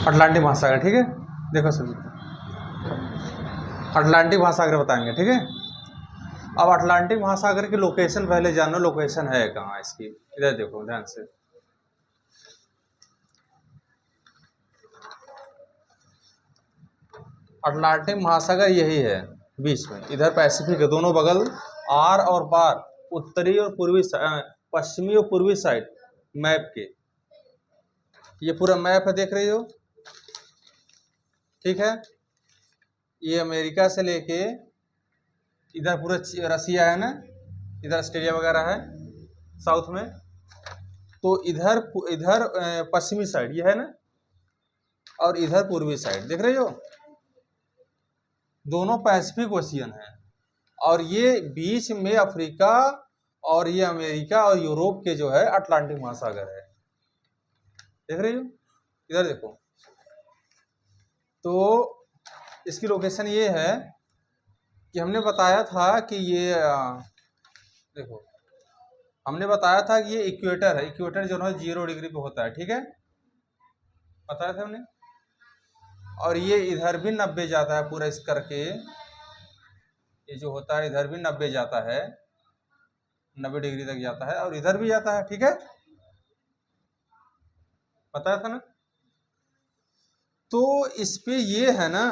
Atlantic महासागर, ठीक है। देखो सभी, अटलांटिक महासागर बताएंगे, ठीक है। अब अटलांटिक महासागर की लोकेशन पहले जानो, लोकेशन है कहाँ इसकी, इधर देखो ध्यान से। अटलांटिक महासागर यही है बीच में, इधर पैसिफिक है दोनों बगल, आर और पार, उत्तरी और पूर्वी, पश्चिमी और पूर्वी साइड मैप के। ये पूरा मैप है, देख रही हो, ठीक है। ये अमेरिका से लेके इधर पूरा रसिया है ना, इधर ऑस्ट्रेलिया वगैरह है साउथ में, तो इधर इधर पश्चिमी साइड ये है ना, और इधर पूर्वी साइड, देख रहे हो, दोनों पैसिफिक ओशियन है। और ये बीच में अफ्रीका और ये अमेरिका और यूरोप के जो है अटलांटिक महासागर है, देख रहे हो, इधर देखो। तो इसकी लोकेशन ये है कि हमने बताया था कि ये देखो, हमने बताया था कि ये इक्वेटर है, इक्वेटर जो है 0 डिग्री पे होता है, ठीक है, बताया था हमने। और ये इधर भी 90 जाता है पूरा, इस करके ये जो होता है इधर भी 90 जाता है, 90 डिग्री तक जाता है, और इधर भी जाता है, ठीक है, बताया था ना। तो इस पे ये है ना,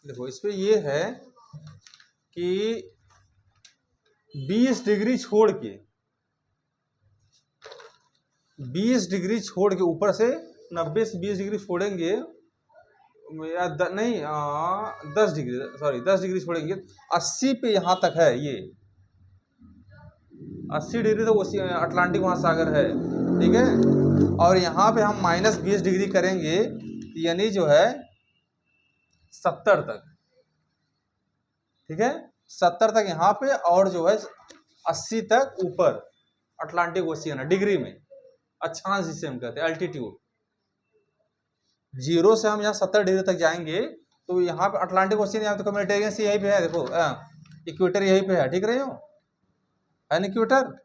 देखो इस पे ये है कि 20 डिग्री छोड़ के, 20 डिग्री छोड़ के ऊपर से 90 से 20 डिग्री छोड़ेंगे, या नहीं 10 डिग्री, सॉरी 10 डिग्री छोड़ेंगे, 80 पे यहाँ तक है ये, 80 डिग्री तो उसी अटलांटिक महासागर है, ठीक है। और यहाँ पे हम -20 डिग्री करेंगे, यानी जो है 70 तक, ठीक है, 70 तक यहाँ पे, और जो है 80 तक ऊपर अटलांटिक ओशियन है डिग्री में, अक्षांश जिसे हम कहते हैं, अल्टीट्यूड। 0 से हम यहाँ 70 डिग्री तक जाएंगे, तो यहाँ पे अटलांटिक ओशियन, यहाँ तो मेडिटेरियन सी यहीं पे है, देखो इक्वेटर यहीं पे है, ठीक रहे हो, है ना इक्वेटर।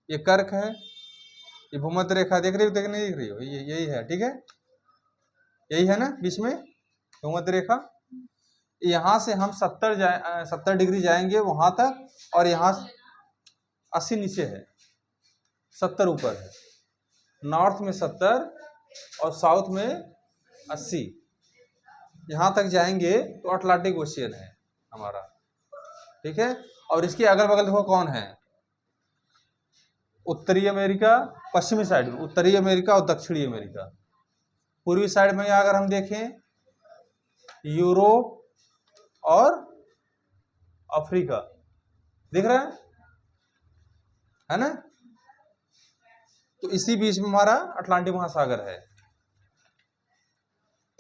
ये कर्क है, ये भूमध्य रेखा, देख रही हो, देख नहीं दिख रही हो, ये यही है, ठीक है, यही है ना बीच में भूमध्य रेखा। यहाँ से हम 70 डिग्री जाएंगे वहां तक, और यहाँ 80 नीचे है, 70 ऊपर है, नॉर्थ में 70 और साउथ में 80, यहाँ तक जाएंगे तो अटलांटिक ओशियन है हमारा, ठीक है। और इसके अगल बगल देखो कौन है, उत्तरी अमेरिका, पश्चिमी साइड में उत्तरी अमेरिका और दक्षिणी अमेरिका। पूर्वी साइड में अगर हम देखें, यूरोप और अफ्रीका, दिख रहा है ना। तो इसी बीच में हमारा अटलांटिक महासागर है,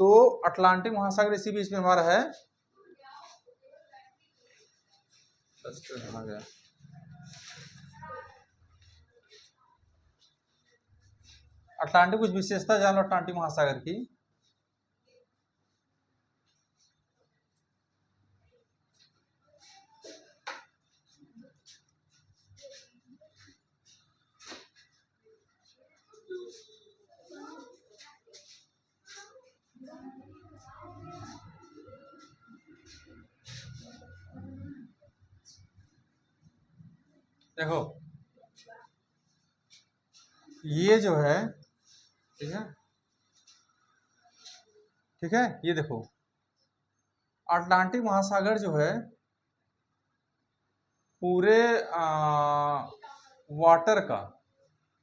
तो अटलांटिक महासागर इसी बीच में हमारा है। अटलांटिक कुछ विशेषता जान लो अटलांटिक महासागर की। देखो ये जो है, ठीक है, ठीक है, ये देखो अटलांटिक महासागर जो है पूरे वाटर का,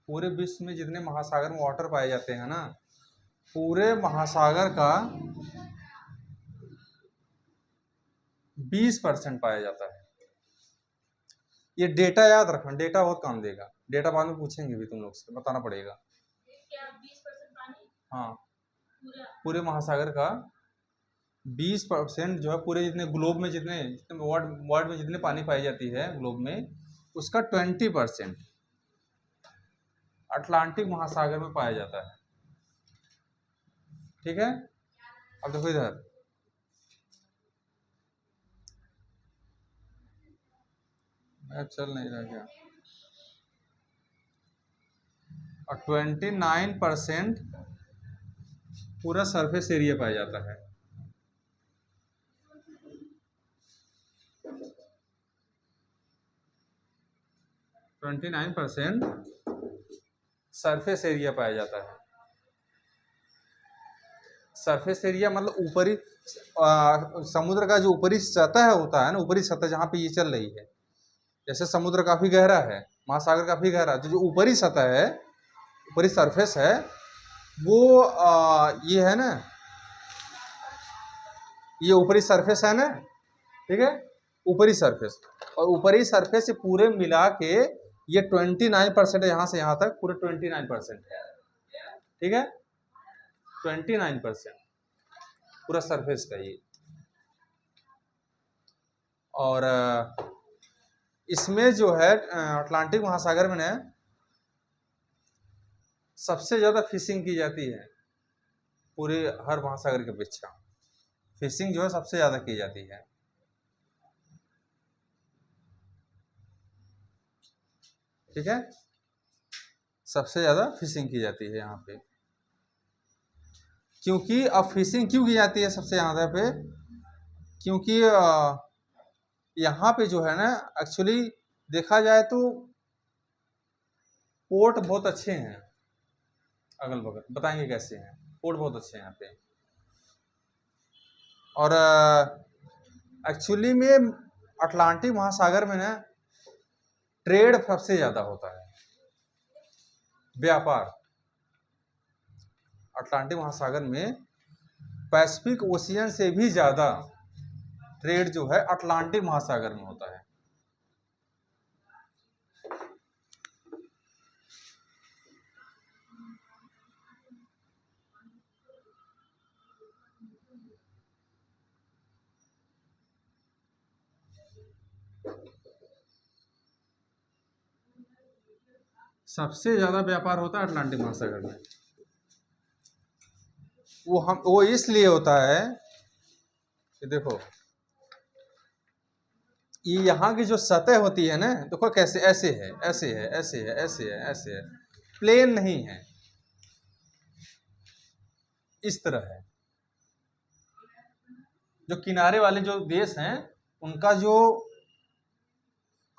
पूरे विश्व में जितने महासागर में वाटर पाए जाते हैं ना, पूरे महासागर का 20% पाया जाता है। ये डेटा याद रखना, डेटा बहुत काम देगा, डेटा बाद में पूछेंगे भी तुम लोग से, बताना पड़ेगा। हाँ, पूरे महासागर का 20% जो है, पूरे जितने ग्लोब में जितने वर्ल्ड में जितने पानी पाई जाती है ग्लोब में, उसका 20% अटलांटिक महासागर में पाया जाता है, ठीक है। अब देखो इधर, मैप चल नहीं रहा क्या, और 29% पूरा सरफेस एरिया पाया जाता है। 29% सरफेस एरिया पाया जाता है। सरफेस एरिया मतलब ऊपरी समुद्र का जो ऊपरी सतह होता है ना, ऊपरी सतह जहाँ पे ये चल रही है, जैसे समुद्र काफी गहरा है, महासागर काफी गहरा है, तो जो ऊपरी सतह है, ऊपरी सरफेस है, वो ये है ना, ये ऊपरी सरफेस है ना, ठीक है, ऊपरी सरफेस, और ऊपरी सरफेस से पूरे मिला के ये 29% है, यहाँ से यहाँ तक पूरे 29% है, ठीक है, 29% पूरा सरफेस का ये। और इसमें जो है अटलांटिक महासागर में ना सबसे ज्यादा फिशिंग की जाती है पूरे हर महासागर के अपेक्षा। फिशिंग जो है सबसे ज्यादा की जाती है, ठीक है, सबसे ज्यादा फिशिंग की जाती है यहाँ पे। क्योंकि अब फिशिंग क्यों की जाती है सबसे ज्यादा पे, क्योंकि यहाँ पे जो है ना एक्चुअली देखा जाए तो पोर्ट बहुत अच्छे हैं अगल बगल, बताएंगे कैसे हैं, पोर्ट बहुत अच्छे हैं यहाँ पे। और एक्चुअली में अटलांटिक महासागर में ना ट्रेड सबसे ज्यादा होता है, व्यापार। अटलांटिक महासागर में पैसिफिक ओशियन से भी ज्यादा ट्रेड जो है अटलांटिक महासागर में होता है। सबसे ज्यादा व्यापार होता है अटलांटिक महासागर में। वो इसलिए होता है कि देखो ये यहाँ की जो सतह होती है ना, देखो कैसे, ऐसे है, ऐसे है, ऐसे है, ऐसे है, ऐसे है, प्लेन नहीं है, इस तरह है। जो किनारे वाले जो देश हैं उनका जो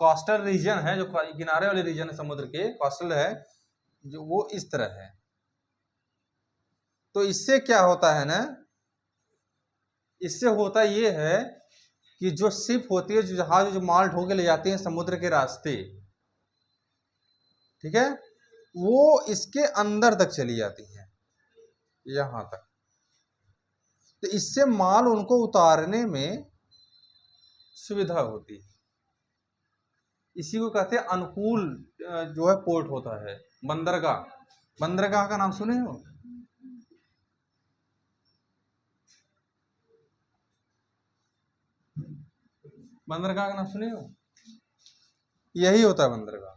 कोस्टल रीजन है, जो किनारे वाले रीजन है समुद्र के, कोस्टल है जो, वो इस तरह है। तो इससे क्या होता है ना, इससे होता ये है कि जो शिप होती है, जो जहाज जो माल ढो के ले जाते हैं समुद्र के रास्ते, ठीक है, वो इसके अंदर तक चली जाती है, यहां तक। तो इससे माल उनको उतारने में सुविधा होती है। इसी को कहते हैं अनुकूल जो है पोर्ट होता है, बंदरगाह। बंदरगाह का नाम सुने हो? बंदरगाह का नाम सुने हो? यही होता है बंदरगाह।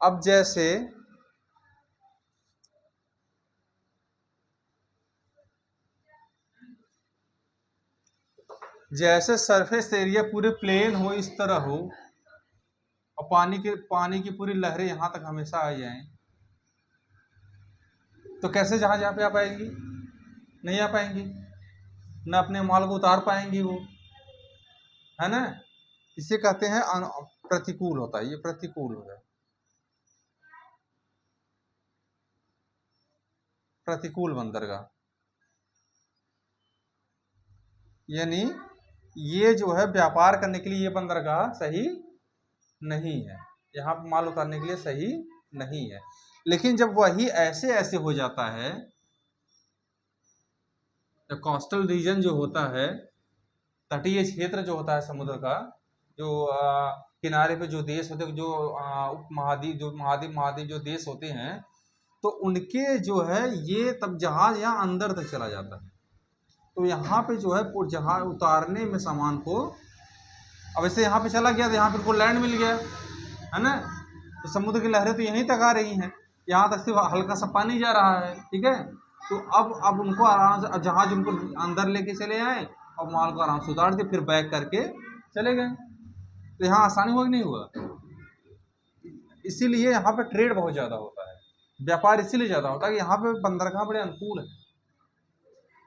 अब जैसे सरफेस एरिया पूरे प्लेन हो, इस तरह हो, और पानी की पूरी लहरें यहां तक हमेशा आ जाएं, तो कैसे जहाज यहाँ पे आ पाएंगी? नहीं आ पाएंगी, न अपने माल को उतार पाएंगी वो, है ना। इसे कहते हैं प्रतिकूल होता है, ये प्रतिकूल होता है, प्रतिकूल बंदरगाह। यानी ये जो है व्यापार करने के लिए ये बंदरगाह सही नहीं है, यहाँ पर माल उतारने के लिए सही नहीं है। लेकिन जब वही ऐसे ऐसे हो जाता है, तो कोस्टल रीजन जो होता है, तटीय क्षेत्र जो होता है समुद्र का, जो किनारे पे जो देश होते हैं, जो उपमहाद्वीप, जो महाद्वीप जो देश होते हैं, तो उनके जो है ये तब जहाज यहाँ अंदर तक चला जाता है। तो यहाँ पे जो है जहाज उतारने में सामान को, अब ऐसे यहाँ पे चला गया तो यहाँ पे उनको लैंड मिल गया, है ना, तो समुद्र की लहरें तो यहीं तक आ रही हैं, यहाँ तक सिर्फ हल्का सा पानी जा रहा है, ठीक है। तो अब उनको आराम से जहाज उनको अंदर लेके चले आए और माल को आराम से उतार दिए, फिर बैक करके चले गए। तो यहाँ आसानी हुआ कि नहीं हुआ? इसीलिए यहाँ पे ट्रेड बहुत ज़्यादा होता है, व्यापार इसीलिए ज़्यादा होता है कि यहाँ पे बंदरगाह बड़े अनुकूल है।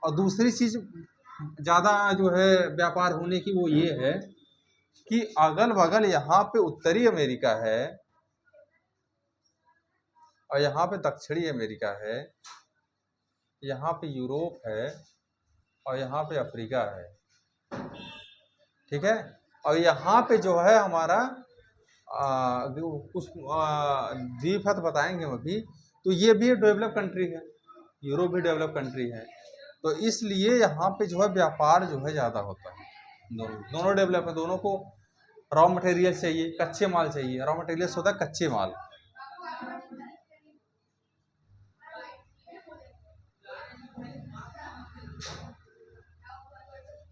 और दूसरी चीज़ ज़्यादा जो है व्यापार होने की वो ये है कि अगल बगल यहाँ पे उत्तरी अमेरिका है और यहाँ पे दक्षिणी अमेरिका है, यहाँ पे यूरोप है और यहाँ पे अफ्रीका है, ठीक है। और यहाँ पे जो है हमारा कुछ द्वीप है तो बताएंगे हम अभी, तो ये भी डेवलप कंट्री है, यूरोप भी डेवलप कंट्री है, तो इसलिए यहाँ पे जो है व्यापार जो है ज़्यादा होता है। दोनों डेवलप है, दोनों को रॉ मटेरियल चाहिए, कच्चे माल चाहिए। रॉ मटेरियल्स होता है कच्चे माल।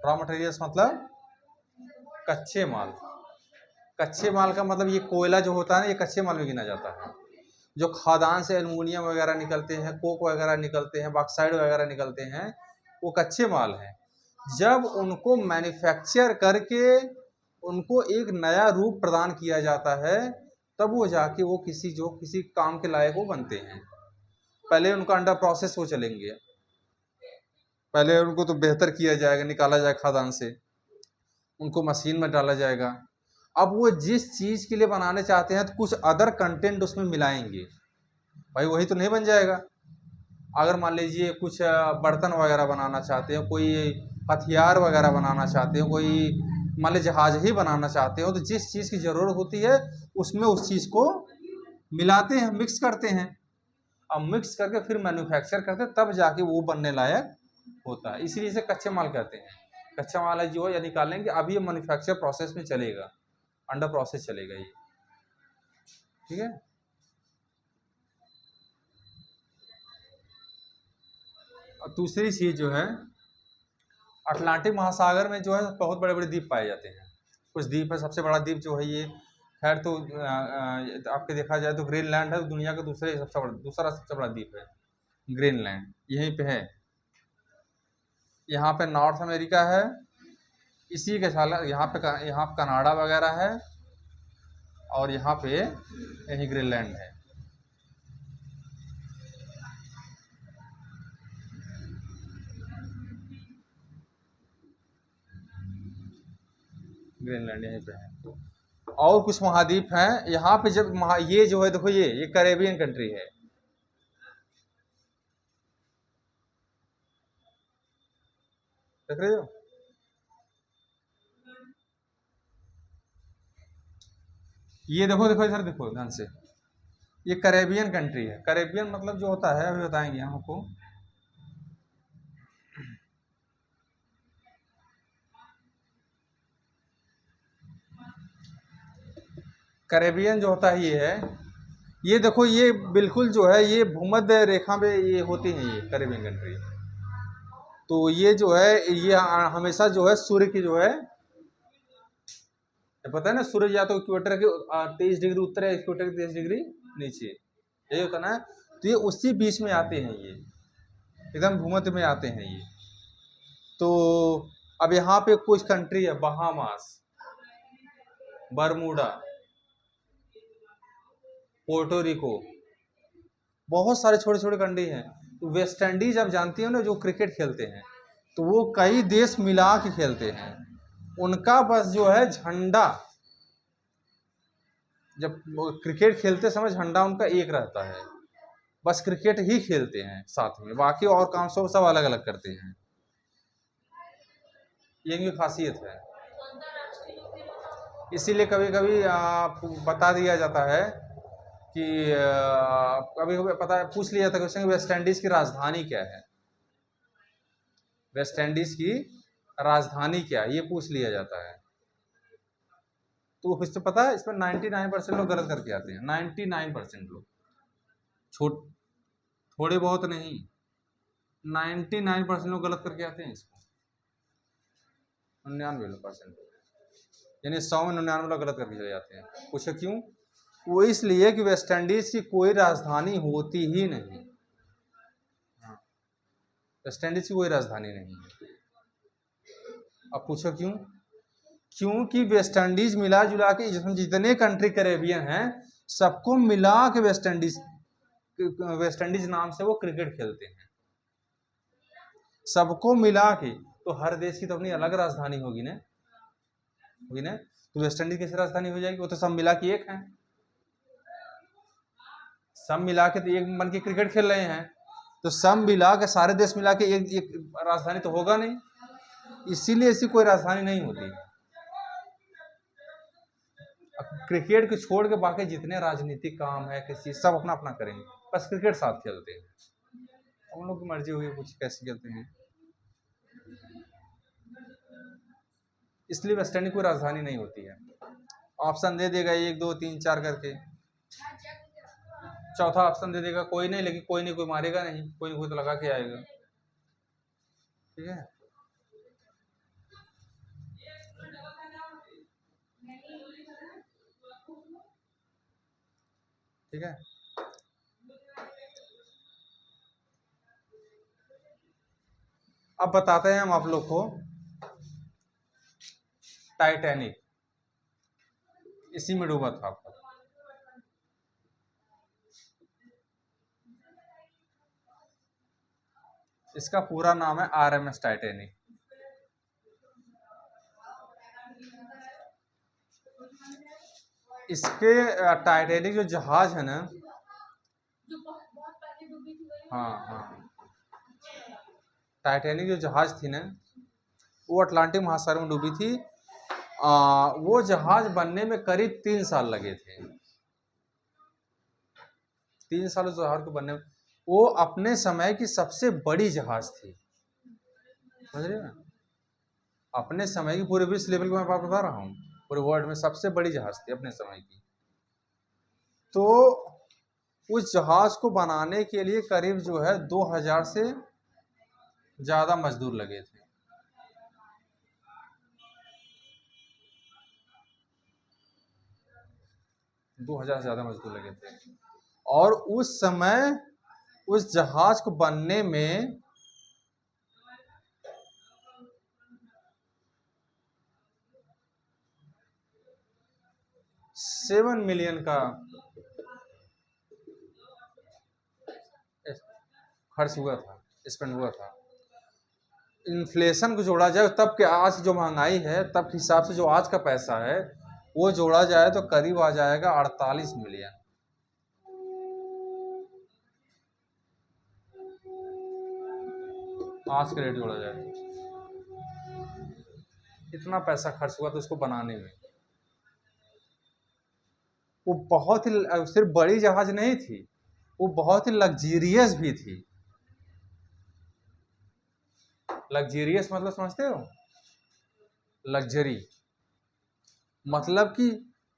रॉ मटेरियल्स मतलब कच्चे माल। कच्चे माल का मतलब ये कोयला जो होता है ना, ये कच्चे माल में गिना जाता है। जो खादान से एल्युमिनियम वगैरह निकलते हैं, कोक वगैरह निकलते हैं, बॉक्साइड वगैरह निकलते हैं, वो कच्चे माल हैं। जब उनको मैन्युफैक्चर करके उनको एक नया रूप प्रदान किया जाता है, तब वो जाके वो किसी काम के लायक वो बनते हैं। पहले उनका अंडर प्रोसेस वो चलेंगे, पहले उनको तो बेहतर किया जाएगा, निकाला जाएगा खादान से, उनको मशीन में डाला जाएगा। अब वो जिस चीज़ के लिए बनाने चाहते हैं तो कुछ अदर कंटेंट उसमें मिलाएंगे, भाई वही तो नहीं बन जाएगा। अगर मान लीजिए कुछ बर्तन वगैरह बनाना चाहते हो, कोई हथियार वगैरह बनाना चाहते हो, कोई मान लीजिए जहाज ही बनाना चाहते हो, तो जिस चीज़ की ज़रूरत होती है उसमें उस चीज़ को मिलाते हैं, मिक्स करते हैं। अब मिक्स करके फिर मैन्युफैक्चर करते हैं, तब जाके वो बनने लायक होता है। इसीलिए इसे कच्चे माल कहते हैं। कच्चा माल जो है या निकालेंगे, अभी ये मैन्युफैक्चर प्रोसेस में चलेगा, अंडर प्रोसेस चलेगा ये, ठीक है। और दूसरी चीज़ जो है, अटलांटिक महासागर में जो है बहुत बड़े बड़े द्वीप पाए जाते हैं। कुछ द्वीप है, सबसे बड़ा द्वीप जो है ये, खैर तो आपके देखा जाए तो ग्रीनलैंड है, दुनिया का दूसरा सबसे बड़ा द्वीप है ग्रीनलैंड, यहीं पे है। यहाँ पे नॉर्थ अमेरिका है, इसी के साथ यहाँ पे कनाडा वगैरह है, और यहाँ पे यही ग्रीनलैंड है। ग्रीनलैंड यहीं पे है। और कुछ महाद्वीप हैं यहाँ पे। जब ये जो है देखो, ये कैरेबियन कंट्री है, देख रहे हो। ये देखो देखो इधर देखो ध्यान से, ये कैरेबियन कंट्री है। कैरेबियन मतलब जो होता है अभी बताएंगे हम आपको। कैरेबियन जो होता है ये है, ये देखो, ये बिल्कुल जो है ये भूमध्य रेखा में ये होती है, ये कैरेबियन कंट्री। तो ये जो है ये हमेशा जो है सूर्य की जो है, पता है ना, सूर्य या तो इक्वेटर के 23 डिग्री उत्तर है, इक्वेटर के 23 डिग्री नीचे, यही होता ना। तो ये उसी बीच में आते हैं, ये एकदम भूमध्य में आते हैं ये। तो अब यहाँ पे कुछ कंट्री है, बहामास, बरमूडा, पोर्टोरिको, बहुत सारे छोटे छोटे कंट्री हैं। तो वेस्ट इंडीज आप जानती हो ना, जो क्रिकेट खेलते हैं, तो वो कई देश मिला के खेलते हैं। उनका बस जो है झंडा, जब क्रिकेट खेलते समय झंडा उनका एक रहता है, बस क्रिकेट ही खेलते हैं साथ में, बाकी और काम सब अलग अलग करते हैं। ये इनकी खासियत है। इसीलिए कभी कभी बता दिया जाता है कि कभी कभी पता पूछ लिया था क्वेश्चन, वेस्ट इंडीज की राजधानी क्या है, वेस्ट इंडीज की राजधानी क्या है, ये पूछ लिया जाता है। तो कुछ तो पता है, इसमें 99% लोग गलत करके आते हैं। 99% लोग, थोड़े बहुत नहीं, 99% लोग गलत करके आते हैं इसको। 99% यानी 100 में 99 लोग गलत करके चले जाते हैं। पूछो क्यों? वो इसलिए कि वेस्ट इंडीज की कोई राजधानी होती ही नहीं। हाँ, वेस्ट इंडीज की कोई राजधानी नहीं है। अब पूछो क्यों? क्योंकि वेस्ट इंडीज मिला जुला के जितने कंट्री कैरेबियन हैं, सबको मिला के वेस्ट इंडीज नाम से वो क्रिकेट खेलते हैं। सबको मिला के, तो हर देश की तो अपनी अलग राजधानी होगी ना, तो वेस्ट इंडीज कैसे राजधानी हो जाएगी? वो तो सब मिला के एक है, सब मिला के तो एक बन के क्रिकेट खेल रहे हैं, तो सब मिला के सारे देश मिला के एक राजधानी तो होगा नहीं, इसीलिए ऐसी कोई राजधानी नहीं होती। क्रिकेट को छोड़ के बाकी जितने राजनीतिक काम है किसी सब अपना अपना करेंगे, बस क्रिकेट साथ खेलते हैं, उन लोग की मर्जी हुई कुछ कैसे खेलते हैं। इसलिए वेस्ट इंडीज कोई राजधानी नहीं होती है। ऑप्शन दे देगा 1 2 3 4 करके, चौथा ऑप्शन दे देगा कोई नहीं, लेकिन कोई नहीं कोई मारेगा नहीं, कोई नहीं कोई तो लगा के आएगा। ठीक है, ठीक है। अब बताते हैं हम आप लोग को टाइटैनिक, इसी में डूबा था आपका। इसका पूरा नाम है RMS टाइटैनिक। इसके टाइटैनिक जो जहाज है ना, हाँ, टाइटैनिक जो जहाज थी ना, वो अटलांटिक महासागर में डूबी थी। वो जहाज बनने में करीब 3 साल लगे थे। 3 साल उस जहाज को बनने में। वो अपने समय की सबसे बड़ी जहाज थी, समझ रहे हैं? अपने समय की, पूरे विश्व लेवल को मैं बात बता रहा हूँ, पूरे वर्ल्ड में सबसे बड़ी जहाज थी अपने समय की। तो उस जहाज को बनाने के लिए करीब जो है 2000 से ज्यादा मजदूर लगे थे। 2000 से ज्यादा मजदूर लगे थे। और उस समय उस जहाज को बनने में 7 मिलियन का खर्च हुआ था, स्पेंड हुआ था। इन्फ्लेशन को जोड़ा जाए तब के आज जो महंगाई है, तब के हिसाब से जो आज का पैसा है वो जोड़ा जाए तो करीब आ जाएगा 48 मिलियन। आज के रेट जोड़ा जाए इतना पैसा खर्च हुआ था उसको बनाने में। वो बहुत ही, सिर्फ बड़ी जहाज नहीं थी, वो बहुत ही लग्जीरियस भी थी। लग्जीरियस मतलब समझते हो? लग्जरी मतलब कि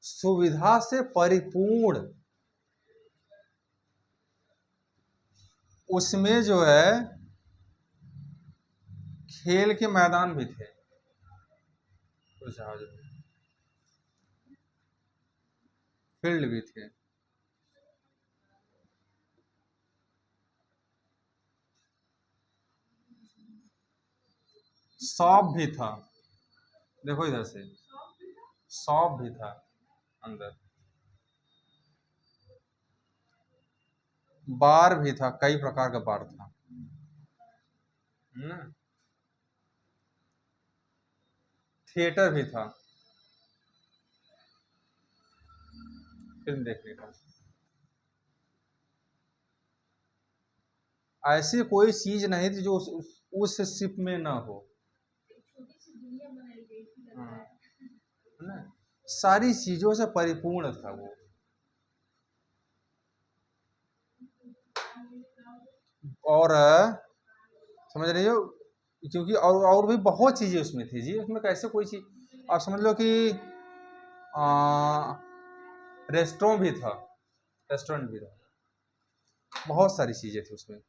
सुविधा से परिपूर्ण। उसमें जो है खेल के मैदान भी थे उस जहाज में, फील्ड भी थे। शॉप भी था, देखो इधर से शॉप भी था अंदर, बार भी था, कई प्रकार का बार था ना, थिएटर भी था फिल्म देखने का। ऐसी कोई चीज नहीं थी जो उस शिप में ना हो, हाँ, ना, सारी चीजों से परिपूर्ण था वो। और समझ रही हो, क्योंकि और भी बहुत चीजें उसमें थी जी। उसमें कैसे कोई चीज आप समझ लो कि रेस्टोरेंट भी था, रेस्टोरेंट भी था, बहुत सारी चीजें थी उसमें।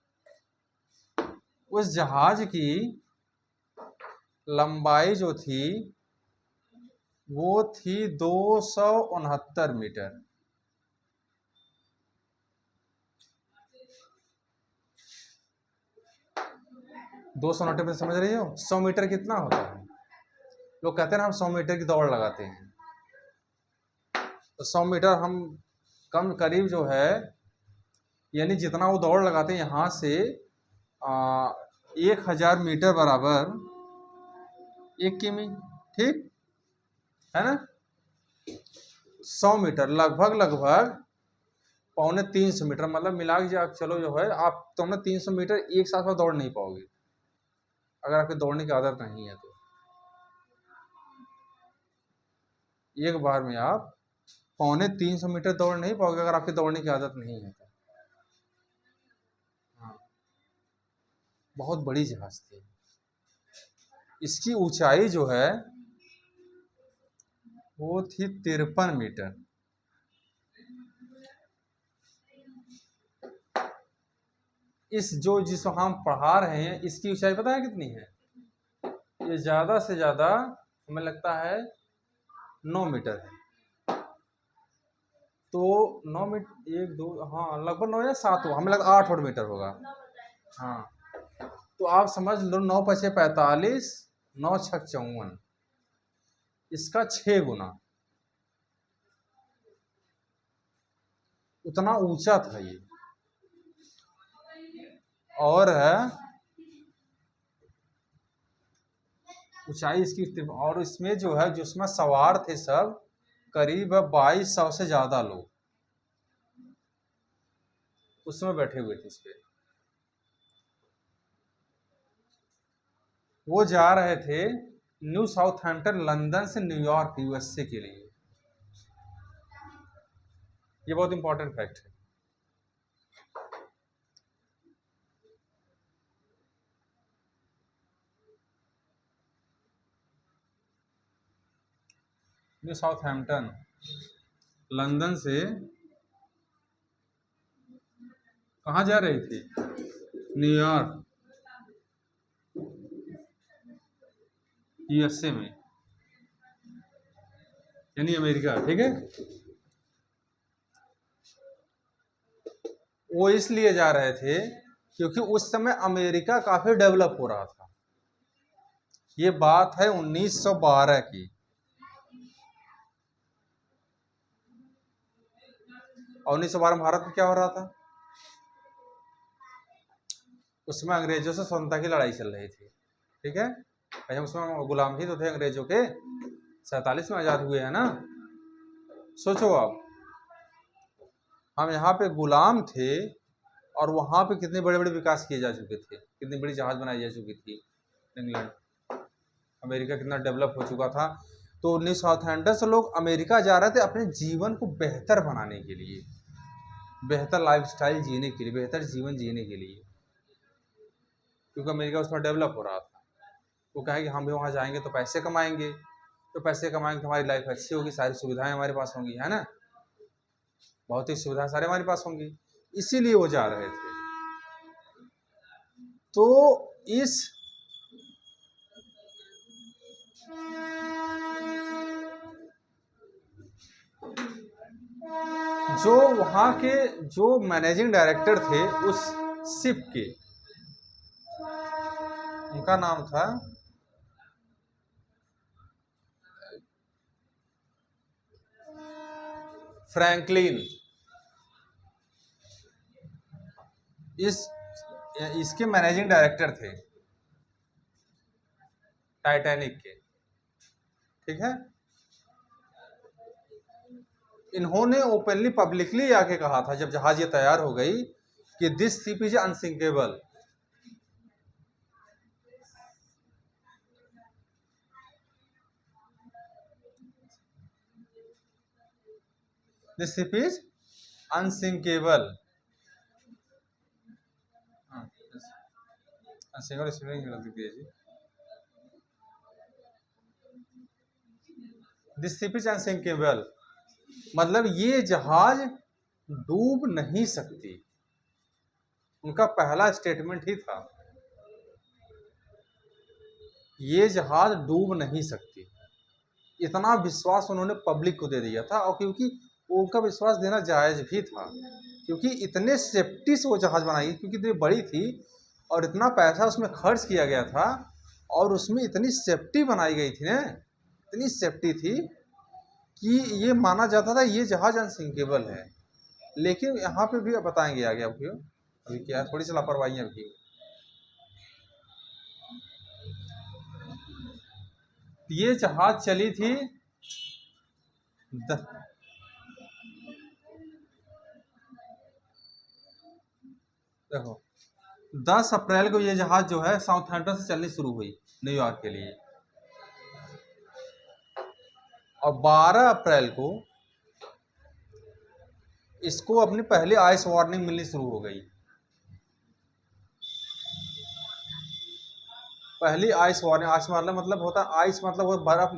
उस जहाज की लंबाई जो थी वो थी 269 मीटर। 269 मीटर समझ रही हो? 100 मीटर कितना होता है? लोग कहते हैं ना हम 100 मीटर की दौड़ लगाते हैं, तो 100 मीटर हम कम करीब जो है, यानी जितना वो दौड़ लगाते हैं यहाँ से 1000 मीटर बराबर 1 किमी, ठीक है ना। 100 मीटर लगभग 250 मीटर, मतलब मिला के चलो जो है आप 300 मीटर एक साथ में दौड़ नहीं पाओगे अगर आपकी दौड़ने की आदत नहीं है तो। एक बार में आप 350 मीटर दौड़ नहीं पाओगे अगर आपकी दौड़ने की आदत नहीं है तो। हाँ, बहुत बड़ी जहाज थी। इसकी ऊंचाई जो है वो थी 53 मीटर। जिसको हम पढ़ा रहे हैं इसकी ऊंचाई पता है कितनी है? ये ज्यादा से ज्यादा हमें लगता है 9 मीटर है। तो 9 मीटर, 1 2, हाँ लगभग 9 या 7 होगा, हमें लगता 8 मीटर होगा। हाँ, तो आप समझ लो 9 × 5 = 45, 9 × 6 = 54, इसका 6 गुना। उतना ऊंचा था ये। और है ऊंचाई इसकी, और इसमें जो है जिसमें सवार थे सब करीब 2200 से ज्यादा लोग उसमें बैठे हुए थे इस पे। वो जा रहे थे न्यू साउथहैम्पटन, लंदन से न्यूयॉर्क यूएसए के लिए। ये बहुत इंपॉर्टेंट फैक्ट है। न्यू साउथहैम्पटन, लंदन से कहाँ जा रही थी? न्यूयॉर्क यूएसए में, यानी अमेरिका, ठीक है। वो इसलिए जा रहे थे क्योंकि उस समय अमेरिका काफी डेवलप हो रहा था। ये बात है 1912 की। और 1912 में भारत में क्या हो रहा था? उसमें अंग्रेजों से स्वतंत्रता की लड़ाई चल रही थी, ठीक है। भाई हम उसमें गुलाम ही तो थे अंग्रेजों के। 47 में आजाद हुए हैं ना। सोचो आप, हम यहाँ पे गुलाम थे और वहां पे कितने बड़े बड़े विकास किए जा चुके थे, कितनी बड़ी जहाज बनाई जा चुकी थी। इंग्लैंड, अमेरिका कितना डेवलप हो चुका था। तो न्यू साउथहैम्पटन से लोग अमेरिका जा रहे थे अपने जीवन को बेहतर बनाने के लिए, बेहतर लाइफस्टाइल जीने के लिए, बेहतर जीवन जीने के लिए, क्योंकि अमेरिका उसमें डेवलप हो रहा था। वो कहे कि हम भी वहाँ जाएंगे तो पैसे कमाएंगे, तो पैसे कमाएंगे तो हमारी लाइफ अच्छी होगी, सारी सुविधाएं हमारे पास होंगी, है ना। बहुत ही सुविधाएं सारे हमारे पास होंगी, इसीलिए वो जा रहे थे। तो इस जो वहां के जो मैनेजिंग डायरेक्टर थे उस शिप के, उनका नाम था फ्रैंकलिन। इसके मैनेजिंग डायरेक्टर थे टाइटैनिक के, ठीक है। इन्होंने ओपनली पब्लिकली आके कहा था जब जहाज ये तैयार हो गई कि this ship is unsinkable. This ship is unsinkable. Unsinkable spelling गलत दिया जी। दिस शिप इज अनसिंकेबल मतलब ये जहाज डूब नहीं सकती। उनका पहला स्टेटमेंट ही था, ये जहाज डूब नहीं सकती। इतना विश्वास उन्होंने पब्लिक को दे दिया था, और क्योंकि उनका विश्वास देना जायज भी था, क्योंकि इतने सेफ्टी से वो जहाज बनाई, क्योंकि इतनी बड़ी थी और इतना पैसा उसमें खर्च किया गया था, और उसमें इतनी सेफ्टी बनाई गई थी ना, इतनी सेफ्टी थी कि ये माना जाता था ये जहाज अनसिंकेबल है। लेकिन यहाँ पे भी अब बताएंगे आगे आपको अभी क्या है, थोड़ी सी लापरवाही अभी। ये जहाज चली थी द, देखो 10 अप्रैल को ये जहाज जो है साउथहैम्पटन से चलनी शुरू हुई न्यूयॉर्क के लिए, और 12 अप्रैल को इसको अपनी पहली आइस वार्निंग मिलनी शुरू हो गई। पहली आइस वार्निंग, आइस मतलब होता है आइस मतलब वो बर्फ,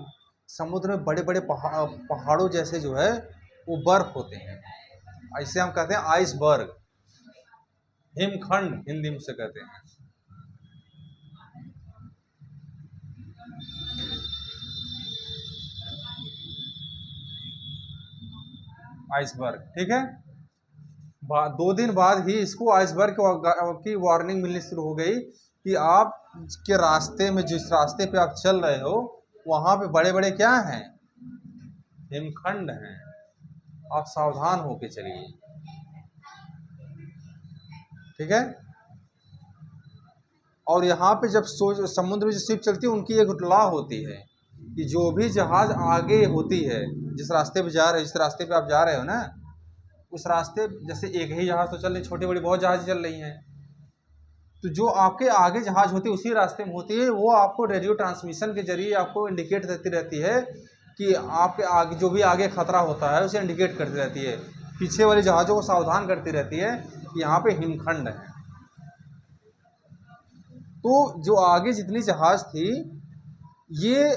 समुद्र में बड़े बड़े पहाड़ों जैसे जो है वो बर्फ होते हैं, ऐसे हम कहते हैं आइसबर्ग, हिमखंड हिंदी में से कहते हैं। आइसबर्ग, ठीक है। 2 दिन बाद ही इसको आइसबर्ग की वार्निंग मिलनी शुरू हो गई कि आप के रास्ते में, जिस रास्ते पे आप चल रहे हो वहां पे बड़े बड़े क्या हैं, हिमखंड हैं, आप सावधान होके चलिए, ठीक है। और यहाँ पे जब समुद्र में जो शिप चलती है उनकी एक लॉ होती है कि जो भी जहाज आगे होती है, जिस रास्ते पे जा रहे हो, जिस रास्ते पे आप जा रहे हो ना, उस रास्ते, जैसे एक ही जहाज तो चल रही, छोटी बड़ी बहुत जहाज चल रही हैं, तो जो आपके आगे जहाज होती है उसी रास्ते में होती है, वो आपको रेडियो ट्रांसमिशन के जरिए आपको इंडिकेट देती रहती है कि आपके आगे जो भी आगे खतरा होता है उसे इंडिकेट करती रहती है, पीछे वाले जहाज़ों को सावधान करती रहती है कि यहाँ पे हिमखंड है। तो जो आगे जितनी जहाज थी, ये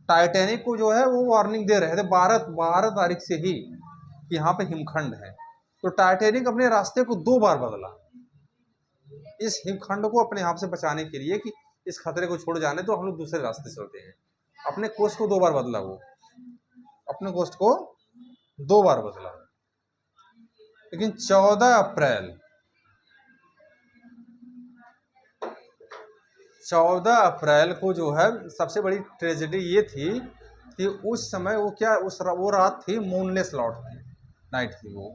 टाइटैनिक को जो है वो वार्निंग दे रहे थे 12 तारीख से ही कि यहाँ पे हिमखंड है। तो टाइटैनिक अपने रास्ते को 2 बार बदला इस हिमखंड को अपने आप से बचाने के लिए कि इस खतरे को छोड़ जाने तो हम लोग दूसरे रास्ते चलते हैं। अपने कोर्स को 2 बार बदला, वो अपने कोर्स को 2 बार बदला। लेकिन 14 अप्रैल को जो है सबसे बड़ी ट्रेजेडी ये थी कि उस समय वो रात थी मूनलेस नाइट थी वो।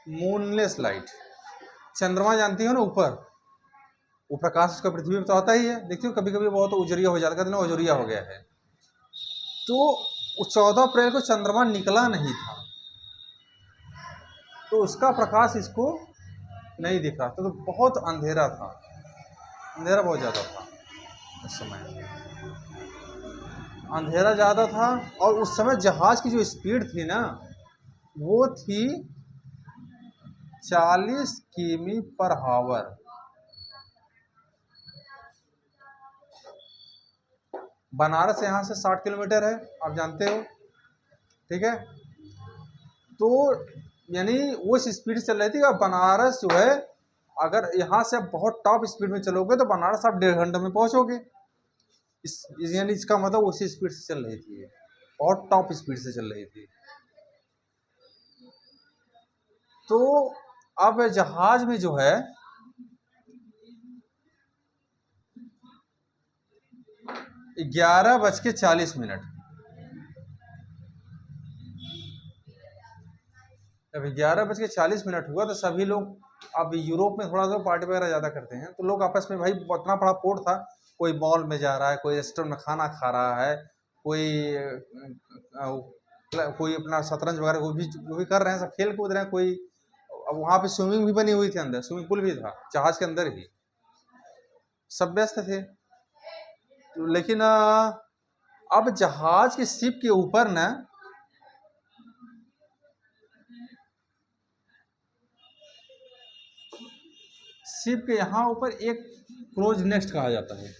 मूनलेस लाइट, चंद्रमा जानती हो ना, ऊपर वो प्रकाश उसका पृथ्वी में तो आता ही है, देखती हो कभी कभी बहुत उजरिया हो जाता है, उजरिया हो गया है। तो 14 अप्रैल को चंद्रमा निकला नहीं था, तो उसका प्रकाश इसको नहीं दिख रहा था, तो बहुत अंधेरा था, अंधेरा बहुत ज़्यादा था उस समय, अंधेरा ज़्यादा था। और उस समय जहाज की जो स्पीड थी ना वो थी 40 किमी पर हावर। बनारस यहाँ से 60 किलोमीटर है, आप जानते हो, ठीक है। तो यानी वो इस स्पीड से चल रही थी। और बनारस जो है, अगर यहाँ से आप बहुत टॉप स्पीड में चलोगे तो बनारस आप 1.5 घंटे में पहुँचोगे। यानी इसका मतलब उसी स्पीड से चल रही थी, बहुत टॉप स्पीड से चल रही थी। तो अब जहाज में जो है 11:40। जब 11:40 हुआ तो सभी लोग, अब यूरोप में थोड़ा सा पार्टी वगैरह ज़्यादा करते हैं, तो लोग आपस में, भाई इतना बड़ा पोर्ट था, कोई मॉल में जा रहा है, कोई रेस्टोरेंट में खाना खा रहा है, कोई अपना शतरंज वगैरह वो भी कर रहे हैं, सब खेल कूद रहे हैं, कोई, अब वहाँ पे स्विमिंग भी बनी हुई थी, अंदर स्विमिंग पूल भी था जहाज के अंदर ही, सब व्यस्त थे। लेकिन अब जहाज के शिप के ऊपर ना शिप के यहाँ ऊपर एक क्रोज नेस्ट कहा जाता है।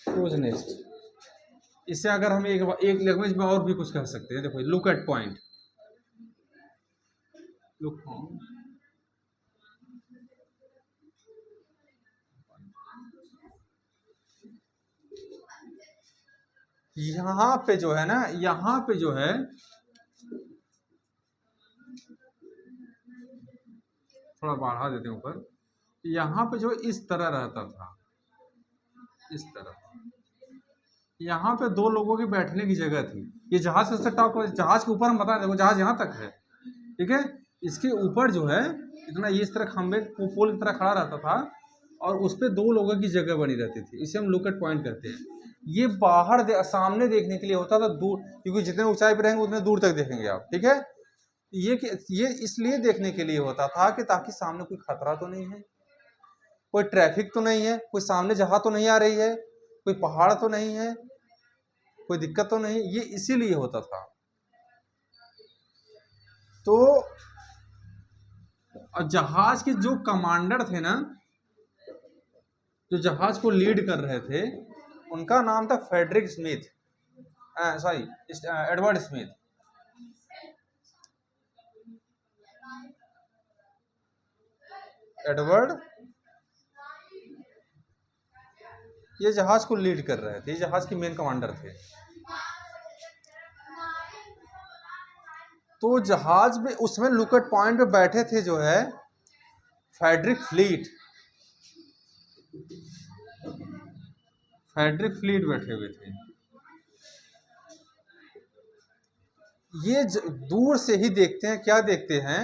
क्रोज नेस्ट, इसे अगर हम एक लैंग्वेज में और भी कुछ कह सकते हैं, देखो लुक एट पॉइंट, लुक, यहाँ पे जो है ना, यहाँ पे जो है थोड़ा बढ़ा देते हैं ऊपर। यहाँ पे जो इस तरह रहता था, इस तरह, यहाँ पे दो लोगों की बैठने की जगह थी। ये जहाज सबसे टॉप, जहाज के ऊपर हम बता देखो जहाज यहाँ तक है, ठीक है। इसके ऊपर जो है इतना ये इस तरह खंबे पोल की तरह खड़ा रहता था और उस पर दो लोगों की जगह बनी रहती थी। इसे हम लुकअट पॉइंट कहते हैं। ये बाहर सामने देखने के लिए होता था, दूर, क्योंकि जितने ऊंचाई पर रहेंगे उतने दूर तक देखेंगे आप, ठीक है। ये इसलिए देखने के लिए होता था कि ताकि सामने कोई खतरा तो नहीं है, कोई ट्रैफिक तो नहीं है, कोई सामने जहाज तो नहीं आ रही है, कोई पहाड़ तो नहीं है, कोई दिक्कत तो नहीं, ये इसीलिए होता था। तो जहाज के जो कमांडर थे ना, जो जहाज को लीड कर रहे थे, उनका नाम था Frederick Smith, sorry Edward Smith. Edward, ये जहाज को लीड कर रहे थे, ये जहाज के मेन कमांडर थे। तो जहाज में उसमें लुकअट पॉइंट पे बैठे थे जो है फ्रेडरिक फ्लीट, फ्रेडरिक फ्लीट बैठे हुए थे। ये दूर से ही देखते हैं, क्या देखते हैं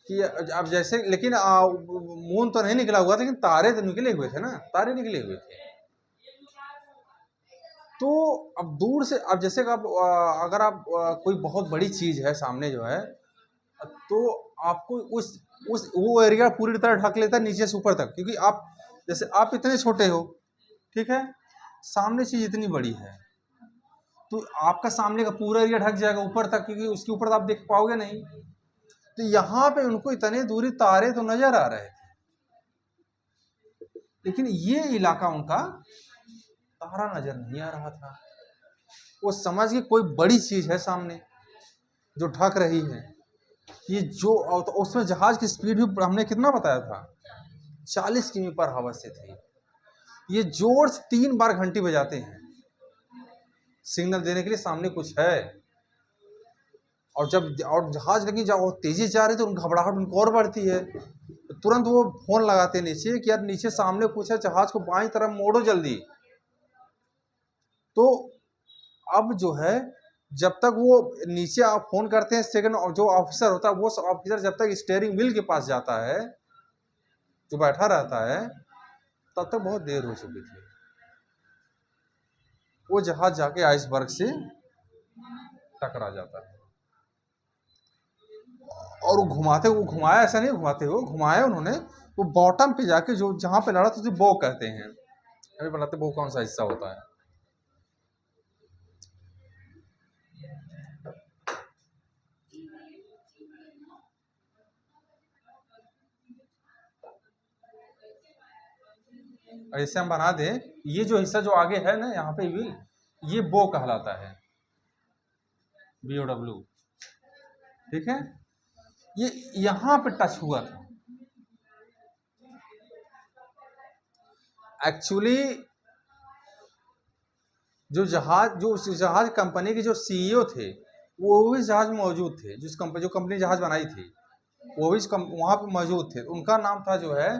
कि अब जैसे, लेकिन मून तो नहीं निकला हुआ था, लेकिन तारे तो निकले हुए थे ना, तारे निकले हुए थे। तो अब दूर से, अब जैसे आप अगर आप कोई बहुत बड़ी चीज है सामने जो है, तो आपको उस वो एरिया पूरी तरह ढक लेता है नीचे से ऊपर तक, क्योंकि आप जैसे आप इतने छोटे हो, ठीक है, सामने चीज इतनी बड़ी है, तो आपका सामने का पूरा एरिया ढक जाएगा ऊपर तक, क्योंकि उसके ऊपर तो आप देख पाओगे नहीं। तो यहाँ पे उनको इतने दूरी तारे तो नजर आ रहे थे, लेकिन ये इलाका उनका तारा नजर नहीं आ रहा था। वो समझ के कोई बड़ी चीज है सामने जो ढक रही है। ये जो, तो उसमें जहाज की स्पीड भी हमने कितना बताया था, 40 किमी पर आवर से थी। ये जोर से 3 बार घंटी बजाते हैं सिग्नल देने के लिए सामने कुछ है। और जब जहाज लगी जाओ तेजी जा रही तो घबराहट उनको और बढ़ती है, तो तुरंत वो फोन लगाते नीचे कि यार नीचे सामने कुछ है, जहाज को बाईं तरफ मोड़ो जल्दी। तो अब जो है, जब तक वो नीचे आप फोन करते हैं, सेकंड जो ऑफिसर होता है, वो ऑफिसर जब तक स्टीयरिंग व्हील के पास जाता है, जो बैठा रहता है, तब तक बहुत देर हो चुकी थी। वो जहाज जाके आइसबर्ग से टकरा जाता है और वो घुमाया, ऐसा नहीं घुमाते हुए घुमाया उन्होंने, वो बॉटम पे जाके जो जहां पे लड़ा था उसे बो कहते हैं। अभी बताते बो कौन सा हिस्सा होता है। ऐसे हम बना दें, ये जो हिस्सा जो आगे है ना यहाँ पे व्हील, ये बो कहलाता है, BOW, ठीक है। ये यहाँ पे टच हुआ था। एक्चुअली जो जहाज कंपनी के जो CEO थे, वो भी जहाज में मौजूद थे, जो कंपनी जहाज बनाई थी, वो भी वहां पे मौजूद थे। उनका नाम था जो है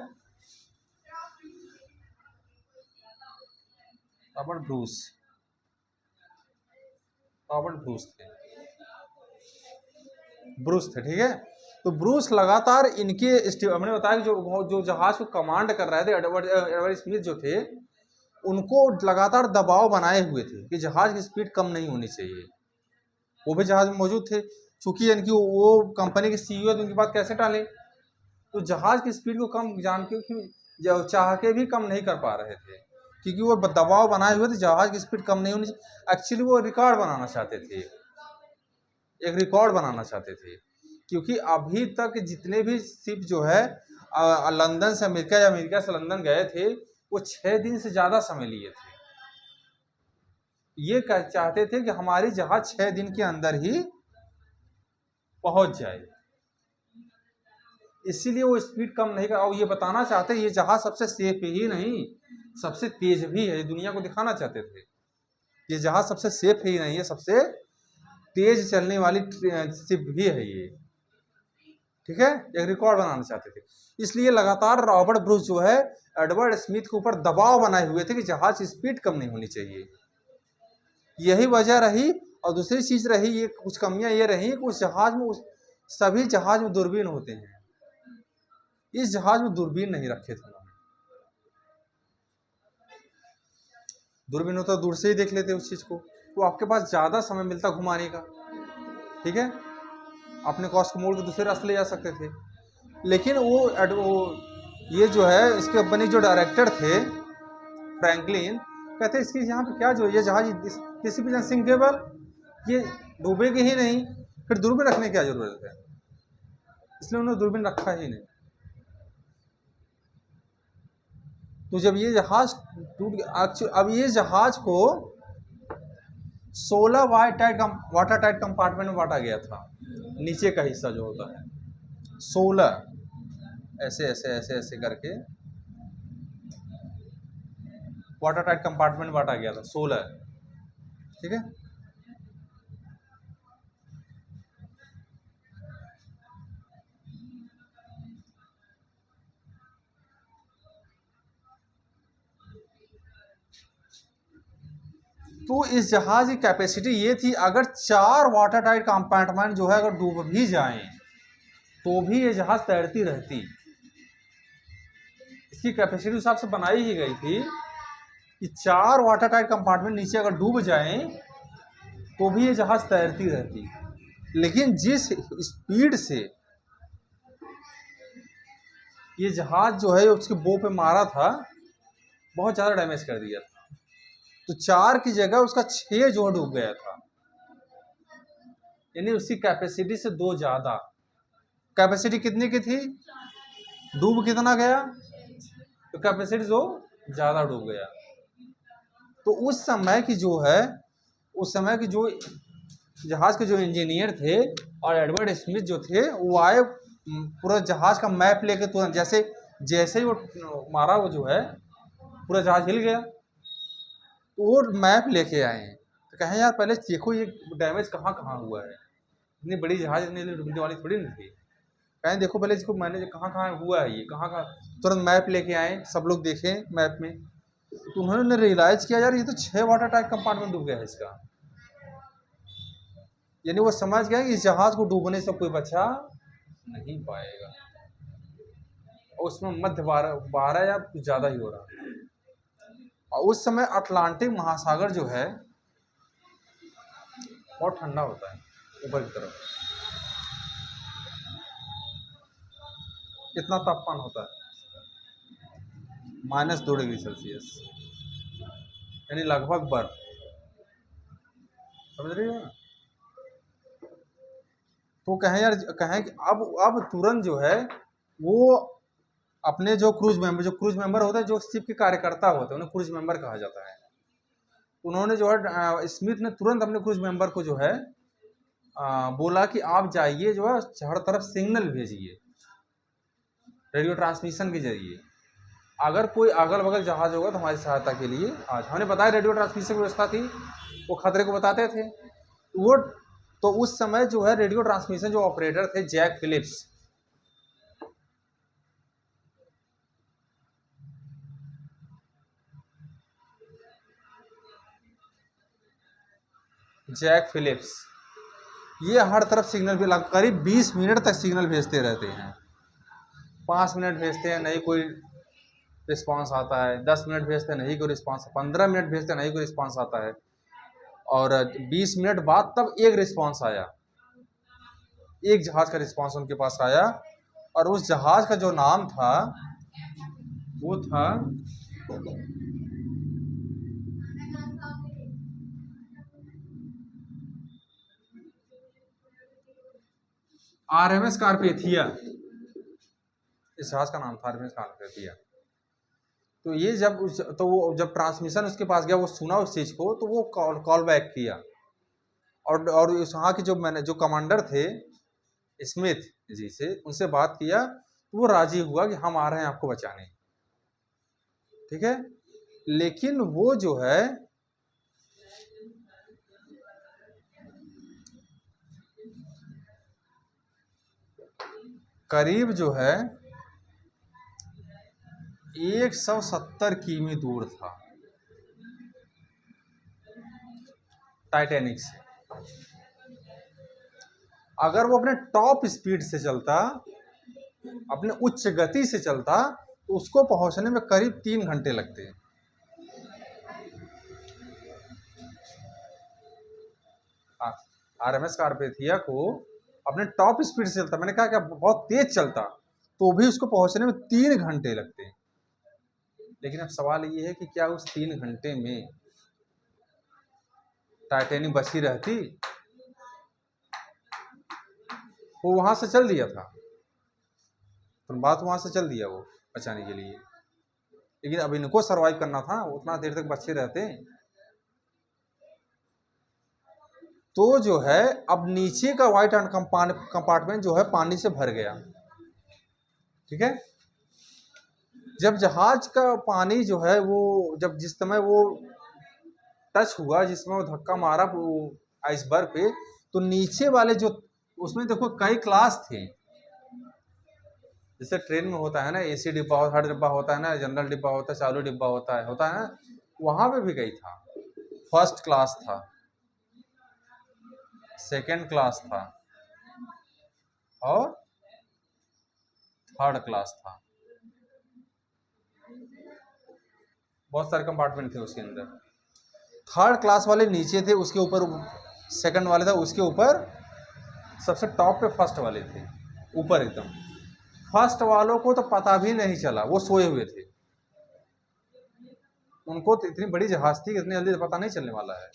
रॉबर्ट ब्रूस, ब्रूस थे, ठीक है। तो ब्रूस लगातार इनके, हमने बताया कि जो जहाज को कमांड कर रहे थे एडवर्ड स्मिथ जो थे, उनको लगातार दबाव बनाए हुए थे कि जहाज की स्पीड कम नहीं होनी चाहिए। वो भी जहाज में मौजूद थे, चूंकि इनकी वो कंपनी के CEO है, तो उनकी बात कैसे टाले। तो जहाज की स्पीड को कम जान के चाह के भी कम नहीं कर पा रहे थे, क्योंकि वो दबाव बनाए हुए थे, जहाज की स्पीड कम नहीं होनी चाहिए। एक्चुअली वो रिकॉर्ड बनाना चाहते थे, एक रिकॉर्ड बनाना चाहते थे, क्योंकि अभी तक जितने भी शिप जो है लंदन से अमेरिका या अमेरिका से लंदन गए थे, वो 6 दिन से ज्यादा समय लिए थे। ये चाहते थे कि हमारी जहाज 6 दिन के अंदर ही पहुंच जाए, इसीलिए वो स्पीड कम नहीं कर। और ये बताना चाहते ये जहाज सबसे सेफ ही नहीं, सबसे तेज भी है, दुनिया को दिखाना चाहते थे ये जहाज सबसे सेफ ही नहीं है, सबसे तेज चलने वाली शिप भी है ये। ठीक है, एक रिकॉर्ड बनाना चाहते थे। इसलिए लगातार रॉबर्ट ब्रूस जो है एडवर्ड स्मिथ के ऊपर दबाव बनाए हुए थे कि जहाज की स्पीड कम नहीं होनी चाहिए। यही वजह रही। और दूसरी चीज रही, ये कुछ कमियां ये रही कि उस जहाज में सभी जहाज में दूरबीन होते हैं, इस जहाज में दूरबीन नहीं रखे थे उन्होंने। दूरबीन होता दूर से ही देख लेते उस चीज को, तो आपके पास ज्यादा समय मिलता घुमाने का। ठीक है, अपने कॉस्ट को मोड़ के दूसरे रास्ते ले जा सकते थे। लेकिन वो ये जो है इसके कंपनी जो डायरेक्टर थे फ्रैंकलिन, कहते इसकी यहाँ पे क्या जो ये जहाज किसी भी सिंकेबल, ये डूबेगी ही नहीं, फिर दूरबीन रखने की क्या जरूरत है, इसलिए उन्होंने दूरबीन रखा ही नहीं। तो जब ये जहाज टूट गया, अब ये जहाज को 16 वाटर टाइट कंपार्टमेंट में बांटा गया था। नीचे का हिस्सा जो होता है 16 ऐसे ऐसे ऐसे ऐसे करके वाटर टाइट कंपार्टमेंट में बांटा गया था 16। ठीक है, तो इस जहाज की कैपेसिटी ये थी, अगर 4 वाटर टाइट कंपार्टमेंट जो है अगर डूब भी जाएं तो भी ये जहाज तैरती रहती। इसकी कैपेसिटी हिसाब से बनाई ही गई थी कि 4 वाटर टाइट कंपार्टमेंट नीचे अगर डूब जाएं तो भी ये जहाज तैरती रहती। लेकिन जिस स्पीड से ये जहाज जो है उसके बो पे मारा था, बहुत ज़्यादा डैमेज कर दिया था। तो 4 की जगह उसका 6 जो डूब गया था, यानी उसकी कैपेसिटी से 2 ज़्यादा। कैपेसिटी कितनी की थी, डूब कितना गया, तो कैपेसिटी जो ज़्यादा डूब गया। तो उस समय की जो है, उस समय की जो जहाज के जो इंजीनियर थे और एडवर्ड स्मिथ जो थे, वो आए पूरा जहाज का मैप लेके तुरंत, जैसे जैसे ही वो मारा वो जो है पूरा जहाज हिल गया, तो वो मैप लेके आए। तो कहें यार पहले देखो ये डैमेज कहाँ कहाँ हुआ है, इतनी बड़ी जहाज इतनी डूबने वाली थोड़ी नहीं थी। कहें देखो पहले इसको मैंने कहाँ कहाँ हुआ है, ये कहाँ कहाँ, तुरंत मैप लेके आए, सब लोग देखें मैप में। तो उन्होंने रियलाइज किया यार ये तो 6 वाटर टाइट कंपार्टमेंट डूब गया है इसका। यानी वो समझ गए कि इस जहाज को डूबने से कोई बचा नहीं पाएगा। और उसमें मध्य 12 या कुछ ज़्यादा ही हो रहा। और उस समय अटलांटिक महासागर जो है बहुत ठंडा होता है ऊपर की तरफ, कितना तापमान होता है, -2 डिग्री सेल्सियस, यानी लगभग बर्फ। समझ रही हो ना। तो कहें यार, कहें कि अब तुरंत जो है वो अपने जो क्रूज मेंबर होते हैं, जो शिप के कार्यकर्ता होते हैं, उन्हें क्रूज मेंबर कहा जाता है। उन्होंने जो है स्मिथ ने तुरंत अपने क्रूज मेंबर को जो है बोला कि आप जाइए जो है हर तरफ सिग्नल भेजिए रेडियो ट्रांसमिशन के जरिए, अगर कोई अगल बगल जहाज होगा तो हमारी सहायता के लिए आज। हमने बताया रेडियो ट्रांसमिशन की व्यवस्था थी, वो खतरे को बताते थे। वो तो उस समय जो है रेडियो ट्रांसमिशन जो ऑपरेटर थे जैक फिलिप्स, ये हर तरफ सिग्नल भी करीब 20 मिनट तक सिग्नल भेजते रहते हैं। 5 मिनट भेजते हैं, नहीं कोई रिस्पांस आता है, 10 मिनट भेजते हैं नहीं कोई रिस्पांस, 15 मिनट भेजते हैं नहीं कोई रिस्पांस आता है, और 20 मिनट बाद तब एक रिस्पांस आया, एक जहाज का रिस्पांस उनके पास आया। और उस जहाज का जो नाम था वो था RMS कार्पेथिया। इस जहाज का नाम था RMS कार्पेथिया। तो ये वो जब ट्रांसमिशन उसके पास गया, वो सुना उस चीज को, तो वो कॉल बैक किया। और वहाँ के जो कमांडर थे स्मिथ जी से, उनसे बात किया, तो वो राजी हुआ कि हम आ रहे हैं आपको बचाने। ठीक है, लेकिन वो जो है करीब जो है 170 किमी दूर था टाइटैनिक से। अगर वो अपने टॉप स्पीड से चलता, अपने उच्च गति से चलता, तो उसको पहुंचने में करीब 3 घंटे लगते। आरएमएस कारपेथिया को अपने टॉप स्पीड से चलता, मैंने कहा कि बहुत तेज चलता, तो भी उसको पहुंचने में 3 घंटे लगते। लेकिन अब सवाल ये है कि क्या उस 3 घंटे में टाइटैनिक बची रहती? वो वहां से चल दिया था, तो बात वहां से चल दिया वो बचाने के लिए, लेकिन अब इनको सरवाइव करना था, उतना देर तक बचे रहते। तो जो है अब नीचे का व्हाइट कंपार्टमेंट जो है पानी से भर गया। ठीक है, जब जहाज का पानी जो है वो जब जिस समय वो टच हुआ, जिसमें वो धक्का मारा वो आइसबर्ग पे, तो नीचे वाले जो उसमें देखो कई क्लास थे, जैसे ट्रेन में होता है ना, एसी डिब्बा होता है, थर्ड डिब्बा होता है ना, जनरल डिब्बा होता है, चालू डिब्बा होता है ना, वहां पे भी गई था। फर्स्ट क्लास था, सेकंड क्लास था और थर्ड क्लास था। बहुत सारे कंपार्टमेंट थे उसके अंदर। थर्ड क्लास वाले नीचे थे, उसके ऊपर सेकंड वाले था, उसके ऊपर सबसे टॉप पे फर्स्ट वाले थे, ऊपर एकदम। फर्स्ट वालों को तो पता भी नहीं चला, वो सोए हुए थे। उनको तो इतनी बड़ी जहाज थी, इतनी जल्दी पता नहीं चलने वाला है।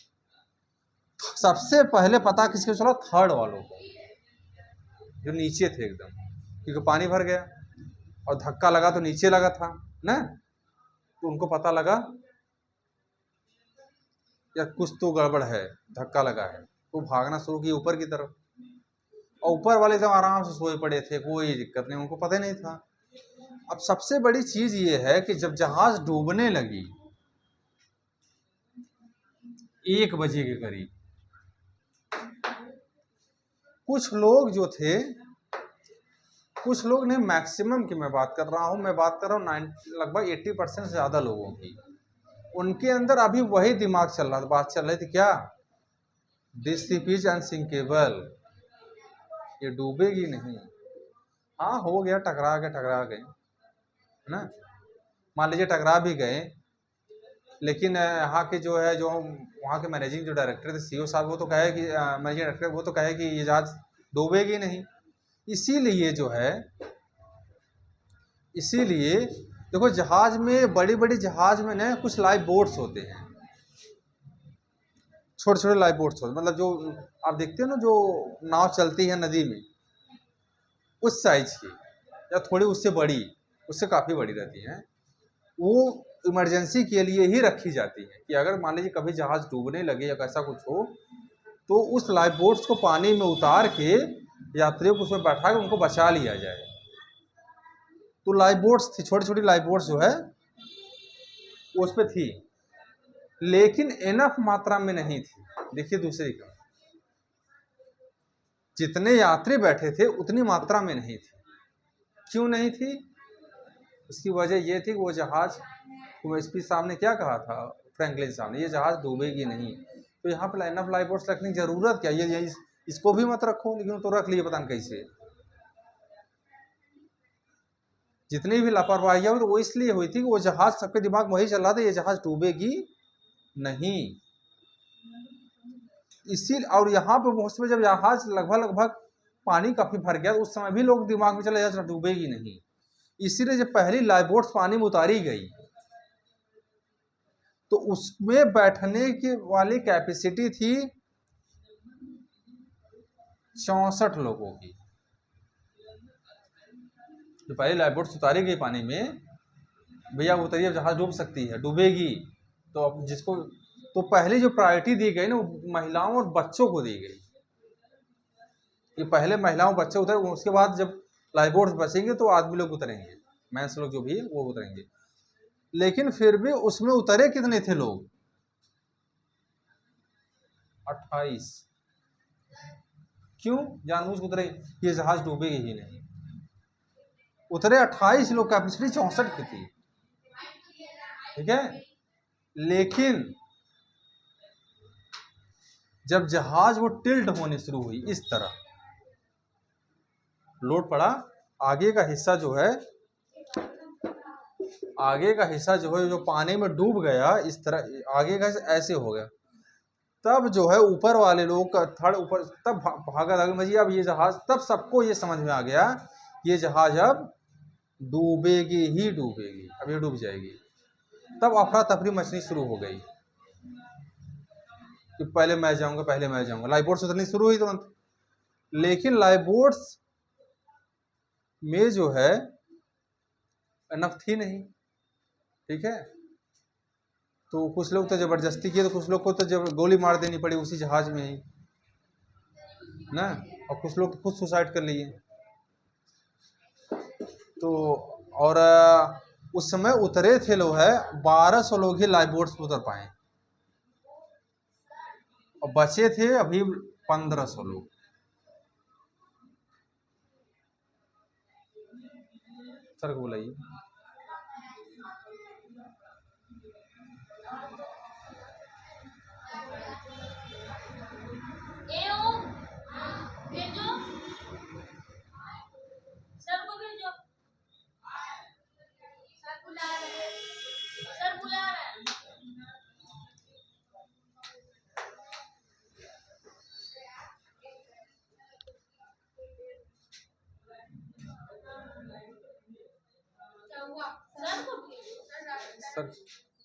सबसे पहले पता किसको चला? थर्ड वालों को, जो नीचे थे एकदम, क्योंकि पानी भर गया और धक्का लगा तो नीचे लगा था ना, तो उनको पता लगा या कुछ तो गड़बड़ है, धक्का लगा है, तो भागना शुरू किया ऊपर की तरफ। और ऊपर वाले एकदम आराम से सोए पड़े थे, कोई दिक्कत नहीं, उनको पता ही नहीं था। अब सबसे बड़ी चीज ये है कि जब जहाज डूबने लगी 1 बजे के करीब, कुछ लोग जो थे, कुछ लोग ने, मैक्सिमम की मैं बात कर रहा हूं, लगभग 80% से ज्यादा लोगों की, उनके अंदर अभी वही दिमाग चल रहा था, बात चल रही थी क्या, दिस शिप इज अनसिंकेबल, ये डूबेगी नहीं। हाँ हो गया, टकरा गए है ना, मान लीजिए टकरा भी गए, लेकिन यहाँ के जो है, जो वहाँ के मैनेजिंग जो डायरेक्टर थे, सीईओ साहब, वो तो कहे कि मैनेजिंग डायरेक्टर वो तो कहे कि ये जहाज डूबेगी नहीं। इसीलिए जो है, इसीलिए देखो जहाज में, बड़ी बड़ी जहाज में ना कुछ लाइफ बोट्स होते हैं, छोटे छोटे लाइफ बोट्स होते हैं, मतलब जो आप देखते हो ना, जो नाव चलती है नदी में, उस साइज की या थोड़ी उससे बड़ी, उससे काफ़ी बड़ी रहती हैं, वो इमरजेंसी के लिए ही रखी जाती है कि अगर मान लीजिए कभी जहाज डूबने लगे या ऐसा कुछ हो, तो उस लाइफ बोट्स को पानी में उतार के यात्रियों को उसमें बैठा के उनको बचा लिया जाए। तो लाइफ बोट्स थी, छोटी छोटी लाइफ बोट्स जो है वो उस पर थी, लेकिन इनफ मात्रा में नहीं थी। देखिए दूसरी का, जितने यात्री बैठे थे उतनी मात्रा में नहीं थी। क्यों नहीं थी? उसकी वजह यह थी कि वो जहाज, ओएसपी साहब ने क्या कहा था, फ्रैंकलिन साहब ने, ये जहाज डूबेगी नहीं, तो यहाँ पे लाइन ऑफ लाइफ बोट्स रखने की जरूरत क्या, ये इसको भी मत रखो, लेकिन तो रख लिए, पता नहीं कैसे। जितनी भी लापरवाही हुई तो वो इसलिए हुई थी कि वो जहाज, सबके दिमाग में वही चल रहा था, ये जहाज डूबेगी नहीं। इसी, और यहाँ पे उसमें जब जहाज लगभग पानी काफी भर गया, तो उस समय भी लोग दिमाग में चला जहाज डूबेगी नहीं। इसीलिए जब पहली लाइफ बोट्स पानी में उतारी गई, तो उसमें बैठने की वाली कैपेसिटी थी 64 लोगों की। जो पहली लाइफ बोट्स उतारी गई पानी में, भैया उतरिए, जहाज डूब सकती है, डूबेगी, तो अब जिसको, तो पहले जो प्रायोरिटी दी गई ना, वो महिलाओं और बच्चों को दी गई। ये पहले महिलाओं बच्चे उतरे, उसके बाद जब लाइफ बोट्स बचेंगे तो आदमी लोग उतरेंगे, मैंस लोग जो भी है वो उतरेंगे। लेकिन फिर भी उसमें उतरे कितने थे लोग? 28। क्यों? जानबूझ के उतरे, ये जहाज डूबेगी ही नहीं। उतरे 28 लोग, कैपेसिटी 64 की थी, ठीक है। लेकिन जब जहाज वो टिल्ट होने शुरू हुई, इस तरह लोड पड़ा, आगे का हिस्सा जो है, आगे का हिस्सा जो है जो पानी में डूब गया, इस तरह आगे का ऐसे हो गया, तब जो है ऊपर वाले लोग का थर्ड ऊपर, तब भागा भागा मजी। अब ये जहाज, तब सबको ये समझ में आ गया ये जहाज अब डूबेगी ही डूबेगी, अब ये डूब जाएगी। तब अफरा तफरी मचनी शुरू हो गई कि पहले मैं जाऊंगा, पहले मैं जाऊंगा। लाइफ बोट्स उतरनी शुरू हुई तुरंत, लेकिन लाइफ बोट्स में जो है इनफ थी नहीं, ठीक है। तो कुछ लोग तो जबरदस्ती किए, तो कुछ लोग को तो जब गोली मार देनी पड़ी उसी जहाज में ही ना, और कुछ लोग तो खुद सुसाइड कर लिए। तो और उस समय उतरे थे लोग है 1200 लोग ही लाइफ बोट्स में उतर पाए, और बचे थे अभी 1500 लोग। सर को बुलाइए। सर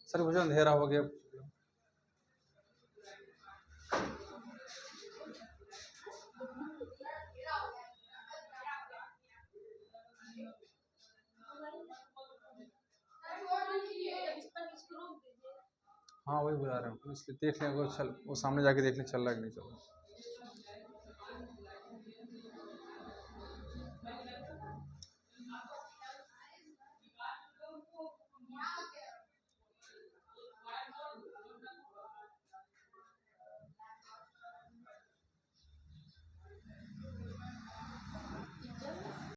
सर मुझे अंधेरा हो गया। हाँ वही बुला रहे हूँ, इसलिए देख लें वो, चल वो सामने जाके देख लें चल रहा है कि नहीं चल रहा।